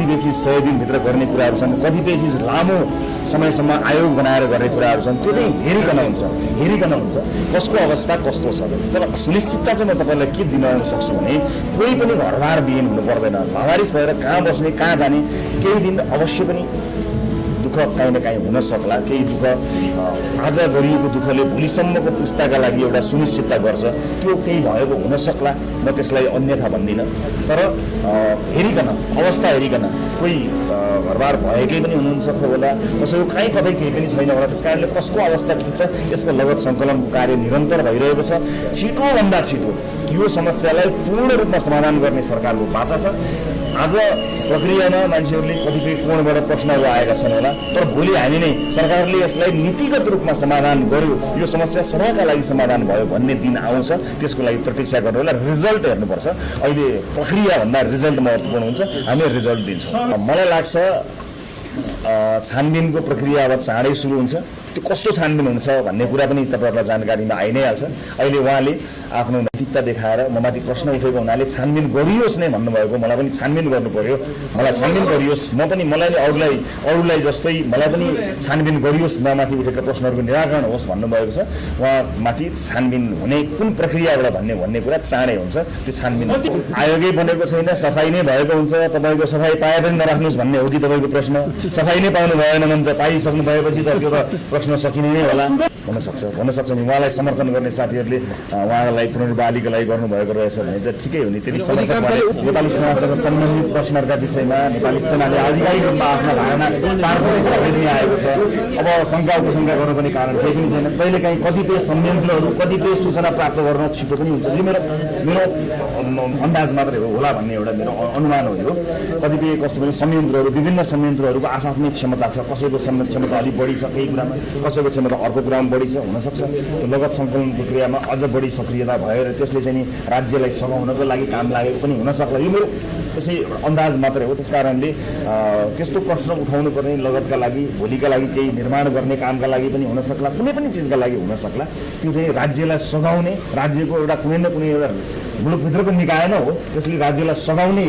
कतिपय चिज 100 दिनभित्र गर्ने कुराहरू छन्, कतिपय चिज लामो समयसम्म आयोग बनाएर गर्ने कुराहरू छन्। त्यो चाहिँ हेरिकन हुन्छ कसको अवस्था कस्तो छ। तर सुनिश्चितता चाहिँ म तपाईँलाई के दिन सक्छु भने कोही पनि घरबार विहीन हुनु पर्दैन। लावारिस भएर कहाँ बस्ने कहाँ जाने केही दिन अवश्य पनि दुःख काहीँ न काहीँ हुन सक्ला। केही दुःख आज गरिएको दुःखले भोलिसम्मको पुस्ताका लागि एउटा सुनिश्चितता गर्छ, त्यो केही भएको हुन सक्ला। म त्यसलाई अन्यथा भन्दिनँ। तर हेरिकन अवस्था हेरिकन कोही घरबार भएकै पनि हुनुहुन्छ होला, कसैको कहीँ कतै केही पनि छैन होला। त्यस कारणले कसको अवस्था के छ यसको लगत सङ्कलनको कार्य निरन्तर भइरहेको छ। छिटोभन्दा छिटो यो समस्यालाई पूर्ण रूपमा समाधान गर्ने सरकारको बाचा छ। आज प्रक्रियामा मान्छेहरूले कतिपय कोणबाट प्रश्नहरू आएका छन् होला, तर भोलि हामी नै सरकारले यसलाई नीतिगत रूपमा समाधान गर्यो, यो समस्या सदाका लागि समाधान भयो भन्ने दिन आउँछ। त्यसको लागि प्रतीक्षा गर्नु होला। रिजल्ट हेर्नुपर्छ। अहिले प्रक्रियाभन्दा रिजल्ट महत्त्वपूर्ण हुन्छ। हामी रिजल्ट दिन्छौँ। मलाई लाग्छ छानबिनको प्रक्रिया अब चाँडै सुरु हुन्छ। त्यो कस्तो छानबिन हुन्छ भन्ने कुरा पनि तपाईँहरूलाई जानकारीमा आइ नै हाल्छ। अहिले उहाँले आफ्नो नैतिकता देखाएर ममाथि प्रश्न उठेको हुनाले छानबिन गरियोस् नै भन्नुभएको। मलाई पनि छानबिन गर्नु पर्यो, मलाई छानबिन गरियोस्। मलाई नि अरूलाई जस्तै मलाई पनि छानबिन गरियोस्, ममाथि उठेका प्रश्नहरूको निराकरण होस् भन्नुभएको छ। उहाँमाथि छानबिन हुने कुन प्रक्रियाबाट भन्ने कुरा चाँडै हुन्छ। त्यो छानबिन आयोगै बनेको छैन, सफाई नै भएको हुन्छ। तपाईँको सफाई पाए पनि नराख्नुहोस् भन्ने हो कि तपाईँको प्रश्न? सफाई नै पाउनु भएन भने त पाइसक्नु भएपछि त त्यो त प्रश्न सकिने नै होला। हुनसक्छ नि उहाँलाई समर्थन गर्ने साथीहरूले उहाँलाई पुनर्बहालीको लागि गर्नुभएको रहेछ भने त ठिकै हो नि। त्यति समर्थन नेपाली समाजसँग सम्बन्धित प्रश्नहरूका विषयमा नेपाली सेनाले आधिकारिक रूपमा आफ्ना धारणा सार्वजनिक आएको छ। अब शङ्का उपशङ्का गर्नुपर्ने कारण केही पनि छैन। कहिलेकाहीँ कतिपय संयन्त्रहरू कतिपय सूचना प्राप्त गर्न छिटो पनि हुन्छ। यो मेरो अन्दाज मात्रै हो होला भन्ने एउटा मेरो अनुमान हो। यो कतिपय कस्तो पनि संयन्त्रहरू विभिन्न संयन्त्रहरूको आफ्नै क्षमता छ। कसैको क्षमता अलिक बढी छ केही कुरामा, कसैको क्षमता अर्को कुरामा बढी छ। हुनसक्छ त्यो लगत सङ्कलन प्रक्रियामा अझ बढी सक्रियता भएर त्यसले चाहिँ नि राज्यलाई सघाउनको लागि काम लागेको पनि हुनसक्ला। यो मेरो त्यसै अन्दाज मात्रै हो। त्यस कारणले त्यस्तो प्रश्न उठाउनु पर्ने लगतका लागि, भोलिका लागि केही निर्माण गर्ने कामका लागि पनि हुनसक्ला, कुनै पनि चिजका लागि हुनसक्ला। त्यो चाहिँ राज्यलाई सघाउने, राज्यको एउटा कुनै न कुनै एउटा मुलुकभित्रको निकाय नै हो, त्यसले राज्यलाई सघाउने